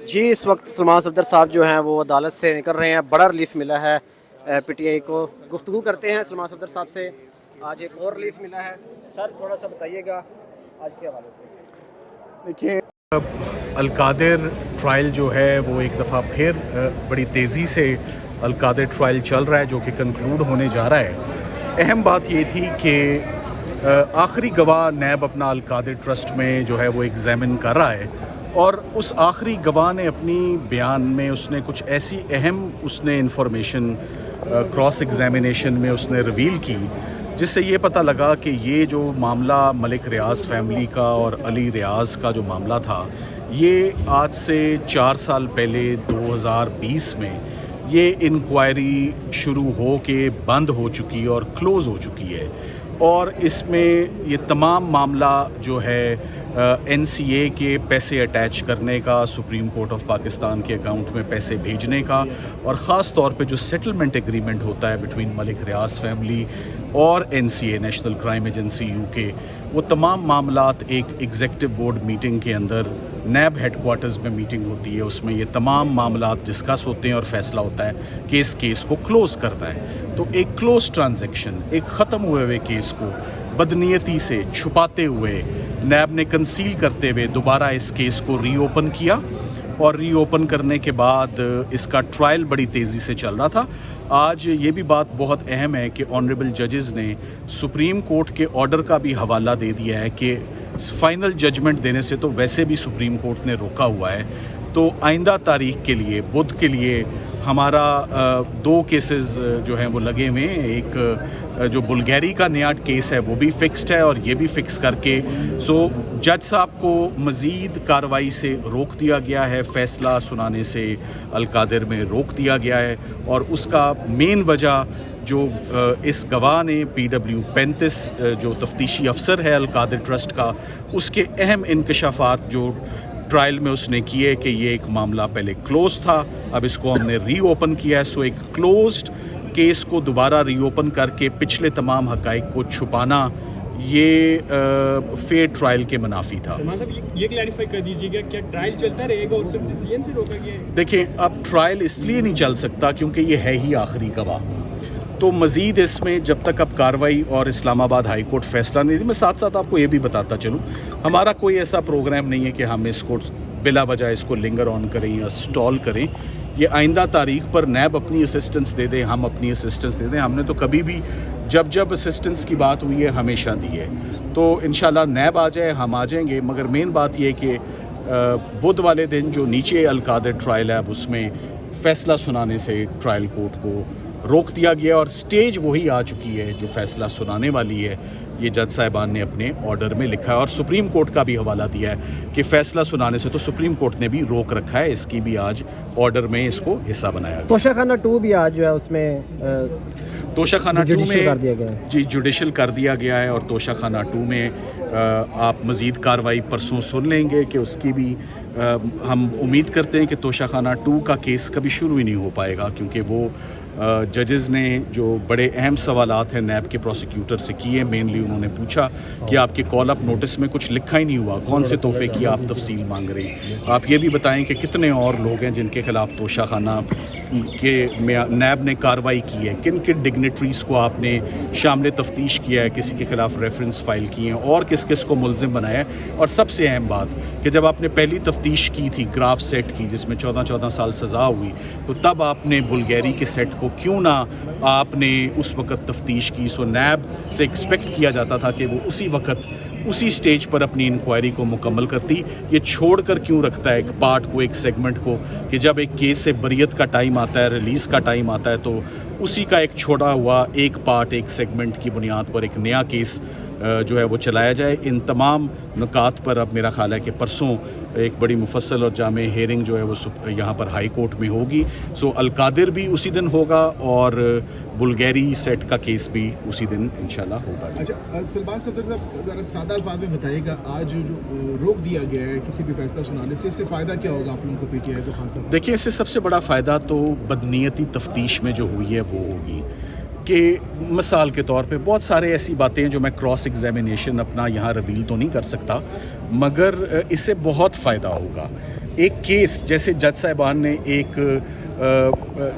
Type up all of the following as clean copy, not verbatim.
جی اس وقت سلمان صفدر صاحب جو ہیں وہ عدالت سے نکل رہے ہیں، بڑا ریلیف ملا ہے پی ٹی آئی کو. گفتگو کرتے ہیں سلمان صفدر صاحب سے. آج ایک اور ریلیف ملا ہے. سر تھوڑا سا بتائیے گا آج کے حوالے سے. دیکھیے، القادر ٹرائل جو ہے وہ ایک دفعہ پھر بڑی تیزی سے القادر ٹرائل چل رہا ہے، جو کہ کنکلوڈ ہونے جا رہا ہے. اہم بات یہ تھی کہ آخری گواہ نیب اپنا القادر ٹرسٹ میں جو ہے وہ ایگزامن کر رہا ہے، اور اس آخری گواہ نے اپنی بیان میں اس نے کچھ ایسی اہم انفارمیشن کراس ایگزامینیشن میں اس نے ریویل کی، جس سے یہ پتہ لگا کہ یہ جو معاملہ ملک ریاض فیملی کا اور علی ریاض کا جو معاملہ تھا، یہ آج سے 4 سال پہلے 2020 میں یہ انکوائری شروع ہو کے بند ہو چکی اور کلوز ہو چکی ہے. اور اس میں یہ تمام معاملہ جو ہے این سی اے کے پیسے اٹیچ کرنے کا، سپریم کورٹ آف پاکستان کے اکاؤنٹ میں پیسے بھیجنے کا، اور خاص طور پہ جو سیٹلمنٹ ایگریمنٹ ہوتا ہے بٹوین ملک ریاض فیملی اور N C A National Crime Agency U K, وہ تمام معاملات ایک ایگزیکٹو بورڈ میٹنگ کے اندر نیب ہیڈ کوارٹرز میں میٹنگ ہوتی ہے. اس میں یہ تمام معاملات ڈسکس ہوتے ہیں اور فیصلہ ہوتا ہے کہ اس کیس کو کلوز کرنا ہے. تو ایک کلوز ٹرانزیکشن، ایک ختم ہوئے کیس کو بدنیتی سے چھپاتے ہوئے نیب نے کنسیل کرتے ہوئے دوبارہ اس کیس کو ری اوپن کیا، اور ری اوپن کرنے کے بعد اس کا ٹرائل بڑی تیزی سے چل رہا تھا. آج یہ بھی بات بہت اہم ہے کہ آنریبل ججز نے سپریم کورٹ کے آرڈر کا بھی حوالہ دے دیا ہے کہ فائنل ججمنٹ دینے سے تو ویسے بھی سپریم کورٹ نے روکا ہوا ہے. تو آئندہ تاریخ کے لیے، بدھ کے لیے، ہمارا 2 کیسز جو ہیں وہ لگے ہوئے ہیں. ایک جو بلگیری کا نیا کیس ہے وہ بھی فکسڈ ہے، اور یہ بھی فکس کر کے جج صاحب کو مزید کارروائی سے روک دیا گیا ہے، فیصلہ سنانے سے القادر میں روک دیا گیا ہے. اور اس کا مین وجہ جو اس گواہ نے PW35 جو تفتیشی افسر ہے القادر ٹرسٹ کا، اس کے اہم انکشافات جو ٹرائل میں اس نے کیے کہ یہ ایک معاملہ پہلے کلوز تھا، اب اس کو ہم نے ری اوپن کیا ہے. سو ایک کلوزڈ کیس کو دوبارہ ری اوپن کر کے پچھلے تمام حقائق کو چھپانا، یہ فیئر ٹرائل کے منافی تھا. یہ کلیریفائی کر دیجیے گا، کیا ٹرائل چلتا رہے گا اور صرف ڈیسیژن سے روکا گیا ہے؟ دیکھیں، اب ٹرائل اس لیے نہیں چل سکتا کیونکہ یہ ہے ہی آخری گواہ. تو مزید اس میں جب تک اب کارروائی اور اسلام آباد ہائی کورٹ فیصلہ نہیں دی، میں ساتھ ساتھ آپ کو یہ بھی بتاتا چلوں، ہمارا کوئی ایسا پروگرام نہیں ہے کہ ہم اس کو بلا وجہ اس کو لنگر آن کریں یا سٹال کریں. یہ آئندہ تاریخ پر نیب اپنی اسسٹنس دے دیں، ہم اپنی اسسٹنس دے دیں. ہم نے تو کبھی بھی جب اسسٹنس کی بات ہوئی ہے ہمیشہ دی ہے. تو انشاءاللہ نیب آ جائے، ہم آ جائیں گے. مگر مین بات یہ ہے کہ بدھ والے دن جو نیچے القادر ٹرائل ہے، اب اس میں فیصلہ سنانے سے ٹرائل کورٹ کو روک دیا گیا، اور سٹیج وہی آ چکی ہے جو فیصلہ سنانے والی ہے. یہ جج صاحبان نے اپنے آرڈر میں لکھا ہے، اور سپریم کورٹ کا بھی حوالہ دیا ہے کہ فیصلہ سنانے سے تو سپریم کورٹ نے بھی روک رکھا ہے. اس کی بھی آج آرڈر میں اس کو حصہ بنایا گیا. توشہ خانہ 2 بھی آج جو ہے اس میں توشہ خانہ 2 میں کر دیا گیا ہے. جی جوڈیشل کر دیا گیا ہے، اور توشہ خانہ 2 میں آپ مزید کارروائی پرسوں سن لیں گے کہ اس کی بھی ہم امید کرتے ہیں کہ توشہ خانہ 2 کا کیس کبھی شروع ہی نہیں ہو پائے گا، کیونکہ وہ ججز نے جو بڑے اہم سوالات ہیں نیب کے پروسیکیوٹر سے کیے. مینلی انہوں نے پوچھا کہ آپ کے کال اپ نوٹس میں کچھ لکھا ہی نہیں ہوا، کون سے تحفے کی آپ تفصیل مانگ رہے ہیں. آپ یہ بھی بتائیں کہ کتنے اور لوگ ہیں جن کے خلاف توشہ خانہ کے نیب نے کارروائی کی ہے، کن کن ڈگنیٹریز کو آپ نے شامل تفتیش کیا ہے، کسی کے خلاف ریفرنس فائل کیے ہیں، اور کس کس کو ملزم بنایا ہے. اور سب سے اہم بات کہ جب آپ نے پہلی تفتیش کی تھی گراف سیٹ کی، جس میں 14 سال سزا ہوئی، تو تب آپ نے بلگیری کے سیٹ کو کیوں نہ آپ نے اس وقت تفتیش کی. سو نیب سے ایکسپیکٹ کیا جاتا تھا کہ وہ اسی وقت اسی سٹیج پر اپنی انکوائری کو مکمل کرتی. یہ چھوڑ کر کیوں رکھتا ہے ایک پارٹ کو، ایک سیگمنٹ کو، کہ جب ایک کیس سے بریت کا ٹائم آتا ہے، ریلیز کا ٹائم آتا ہے، تو اسی کا ایک چھوڑا ہوا ایک پارٹ، ایک سیگمنٹ کی بنیاد پر ایک نیا کیس جو ہے وہ چلایا جائے. ان تمام نکات پر اب میرا خیال ہے کہ پرسوں ایک بڑی مفصل اور جامع ہیئرنگ جو ہے وہ یہاں پر ہائی کورٹ میں ہوگی. سو القادر بھی اسی دن ہوگا، اور بلگیری سیٹ کا کیس بھی اسی دن انشاءاللہ ہوگا. اچھا سلمان صفدر صاحب، ذرا سادہ الفاظ میں بتائیے گا، آج جو روک دیا گیا ہے کسی بھی فیصلہ سنانے سے، اس سے فائدہ کیا ہوگا آپ لوگوں کو، پی ٹی آئی کو؟ خان صاحب دیکھیں، اس سے سب سے بڑا فائدہ تو بدنیتی تفتیش میں جو ہوئی ہے وہ ہوگی. کہ مثال کے طور پہ بہت سارے ایسی باتیں ہیں جو میں کراس ایگزامینیشن اپنا یہاں ریویل تو نہیں کر سکتا، مگر اس سے بہت فائدہ ہوگا ایک کیس جیسے جج صاحبان نے ایک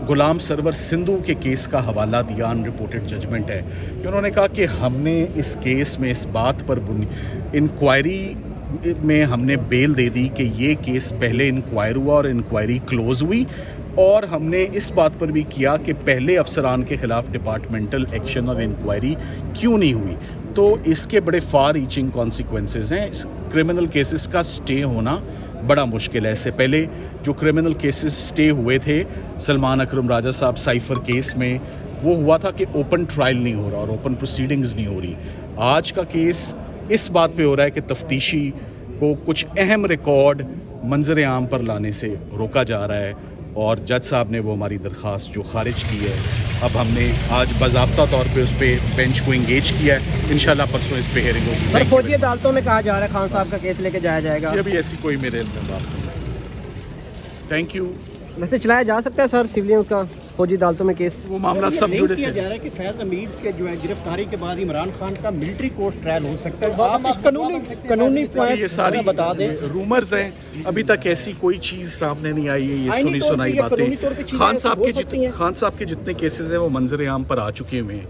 غلام سرور سندھو کے کیس کا حوالہ دیا، ان رپورٹڈ ججمنٹ ہے کہ انہوں نے کہا کہ ہم نے اس کیس میں اس بات پر انکوائری میں ہم نے بیل دے دی کہ یہ کیس پہلے انکوائر ہوا اور انکوائری کلوز ہوئی، اور ہم نے اس بات پر بھی کیا کہ پہلے افسران کے خلاف ڈپارٹمنٹل ایکشن اور انکوائری کیوں نہیں ہوئی. تو اس کے بڑے فار ریچنگ کانسیکوینسز ہیں. کرمنل کیسز کا سٹے ہونا بڑا مشکل ہے. اس سے پہلے جو کرمنل کیسز سٹے ہوئے تھے سلمان اکرم راجہ صاحب سائفر کیس میں، وہ ہوا تھا کہ اوپن ٹرائل نہیں ہو رہا اور اوپن پروسیڈنگز نہیں ہو رہی. آج کا کیس اس بات پہ ہو رہا ہے کہ تفتیشی کو کچھ اہم ریکارڈ منظر عام پر لانے سے روکا جا رہا ہے، اور جج صاحب نے وہ ہماری درخواست جو خارج کی ہے، اب ہم نے آج باضابطہ طور پہ اس پہ بینچ کو انگیج کیا ہے. انشاءاللہ پرسوں اس پہ ہیئرنگ ہوگی. سر فوجی عدالتوں میں کہا جا رہا ہے خان صاحب کا کیس لے کے جایا جائے گا. یہ بھی ایسی کوئی میرے علم میں بات نہیں. Thank you. ویسے چلایا جا سکتا ہے سر سویلین کا فوجی عدالتوں میں کیس؟ وہ معاملہ سب جڑے سے جا رہا ہے کہ فیض حمید کے جو ہے گرفتاری کے بعد عمران خان کا ملٹری کورٹ ٹرائل ہو سکتا ہے. آپ اس قانونی یہ پوائنٹس ساری بتا دیں. رومرز ہیں، ابھی تک ایسی کوئی چیز سامنے نہیں آئی ہے. یہ آئینی سنی طور پہ سنائی یا باتیں. قانونی طور پہ چیزیں خان صاحب ہو کے سکتی ہیں. خان صاحب کے جتنے کیسز ہیں وہ منظر عام پر آ چکے ہوئے ہیں،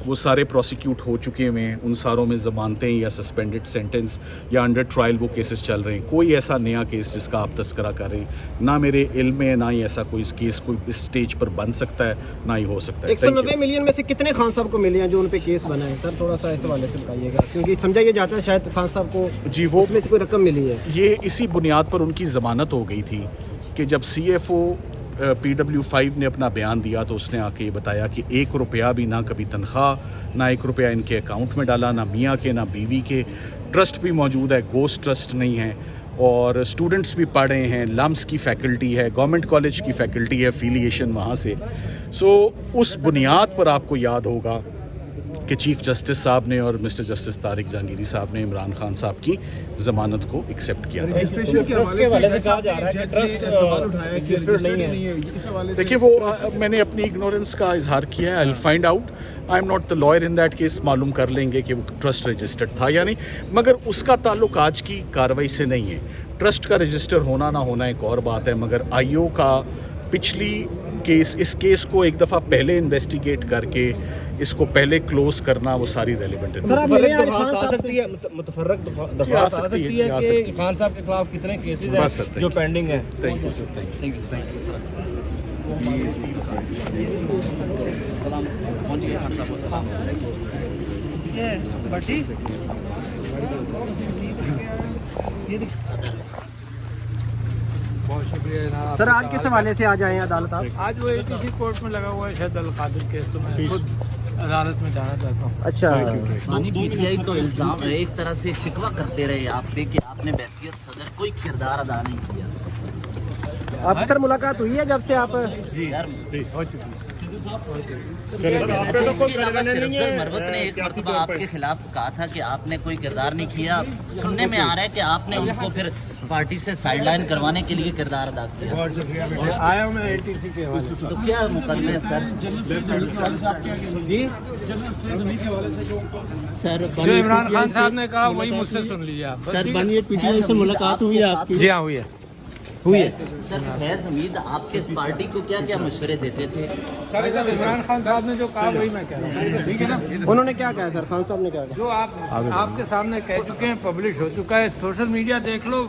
وہ سارے پروسیکیوٹ ہو چکے ہوئے ہیں. ان ساروں میں ضمانتیں یا سسپینڈڈ سینٹنس یا انڈر ٹرائل وہ کیسز چل رہے ہیں. کوئی ایسا نیا کیس جس کا آپ تذکرہ کر رہے ہیں نہ میرے علم میں، نہ ہی ایسا کوئی کیس کوئی اس سٹیج پر بن سکتا ہے، نہ ہی ہو سکتا ہے. 190 ملین میں سے کتنے خان صاحب کو ملے ہیں جو ان پہ کیس بنا ہے؟ سر تھوڑا سا اس حوالے سے بتائیے گا، کیونکہ سمجھا یہ جاتا ہے شاید خان صاحب کو جی وہ اس میں سے کوئی رقم ملی ہے. یہ اسی بنیاد پر ان کی ضمانت ہو گئی تھی کہ جب سی ایف او PW5 نے اپنا بیان دیا تو اس نے آ کے یہ بتایا کہ 1 روپیہ بھی نہ کبھی تنخواہ، نہ 1 روپیہ ان کے اکاؤنٹ میں ڈالا، نہ میاں کے نہ بیوی کے. ٹرسٹ بھی موجود ہے، گوسٹ ٹرسٹ نہیں ہے، اور اسٹوڈنٹس بھی پڑھ رہے ہیں. لمس کی فیکلٹی ہے، گورنمنٹ کالج کی فیکلٹی ہے، افیلیشن وہاں سے. سو اس بنیاد پر آپ کو یاد ہوگا کہ چیف جسٹس صاحب نے اور مسٹر جسٹس طارق جہانگیری صاحب نے عمران خان صاحب کی ضمانت کو ایکسیپٹ کیا. رجسٹریشن کے حوالے سے کہا جا رہا ہے کہ ٹرسٹ سوال اٹھایا کہ رجسٹرڈ نہیں ہے. اس حوالے سے دیکھیے وہ میں نے اپنی اگنورنس کا اظہار کیا ہے. I will find out. I am not the liar in that case. معلوم کر لیں گے کہ وہ ٹرسٹ رجسٹرڈ تھا یا نہیں، مگر اس کا تعلق آج کی کارروائی سے نہیں ہے. ٹرسٹ کا رجسٹر ہونا نہ ہونا ایک اور بات ہے، مگر آئی او کا پچھلی کیس، اس کیس کو ایک دفعہ پہلے انویسٹیگیٹ کر کے اس کو پہلے کلوز کرنا، وہ ساری ریلیونٹ ہے. متفرق درخواست آ سکتی ہے کہ خان صاحب کے خلاف کتنے کیسز ہیں جو پینڈنگ ہیں. Thank you sir. بہت شکریہ جناب. سر آج کس حوالے سے آج آئے ہیں عدالت آپ؟ آج وہ ATC کورٹ میں لگا ہوا ہے شاید القادر کیس، تو میں خود عدالت میں جانا چاہتا ہوں. اچھا PTI تو الزام ایک طرح سے شکوہ کرتے رہے آپ پہ کہ آپ نے بحیثیت صدر کوئی کردار ادا نہیں کیا. آپ سر ملاقات ہوئی ہے جب سے آپ؟ جی ہو چکی ہے. اچھا، اس کے علاوہ شریف افضل مروت نے ایک مرتبہ آپ کے خلاف کہا تھا کہ آپ نے کوئی کردار نہیں کیا. سننے میں آ رہا ہے کہ آپ نے ان کو پھر پارٹی سے سائڈ لائن کروانے کے لیے کردار ادا کیا. بہت شکریہ. آیا ہوں میں ATC کے حوالے سے. تو کیا مقدمے ہے سر؟ جی سر جو عمران خان صاحب نے کہا وہی مجھ سے سن لیجیے آپ. سر بنی PTI سے ملاقات ہوئی ہے آپ کی؟ جی ہاں ہوئی ہے. سر فیض حمید آپ کے پارٹی کو کیا کیا مشورے دیتے تھے؟ سر عمران خان صاحب نے جو کہا وہی میں کہہ رہا ہوں، ٹھیک ہے نا. انہوں نے کیا کہا سر؟ خان صاحب نے کیا کہا؟ جو آپ کے سامنے کہہ چکے ہیں، پبلش ہو چکا ہے. سوشل میڈیا دیکھ لو،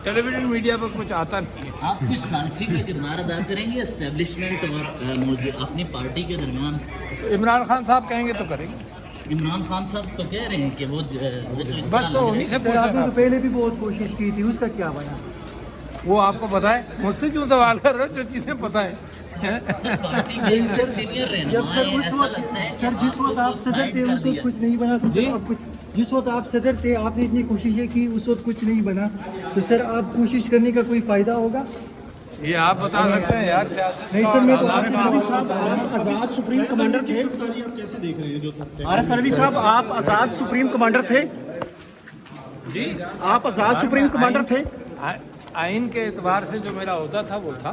ٹیلی ویژن میڈیا پر کچھ آتا نہیں ہے. آپ کچھ ثالثی کا کردار ادا کریں گے اسٹیبلشمنٹ اور اپنی پارٹی کے درمیان؟ عمران خان صاحب کہیں گے تو کریں گے. عمران خان صاحب تو کہہ رہے ہیں کہ وہ بس تو انہیں سے پوچھا. پہلے بھی بہت کوشش کی تھی، اس کا کیا بنا؟ وہ آپ کو پتا ہے، مجھ سے کیوں سوال کر رہے ہو جو چیزیں پتا ہے. سینئر رہنما ہے، ایسا لگتا ہے کہ سر جس وقت آپ صدر تھے اس وقت کچھ نہیں بنا. جس وقت آپ صدر تھے آپ نے اتنی کوششیں کی، اس وقت کچھ نہیں بنا، تو سر آپ کوشش کرنے کا کوئی فائدہ ہوگا؟ یہ آپ بتا سکتے ہیں یار. سیاست نہیں سر، میں تو آپ آزاد سپریم کمانڈر تھے. عارف الوی صاحب آپ آزاد سپریم کمانڈر تھے. جی آپ آزاد سپریم کمانڈر تھے. آئین کے اعتبار سے جو میرا عہدہ تھا وہ تھا.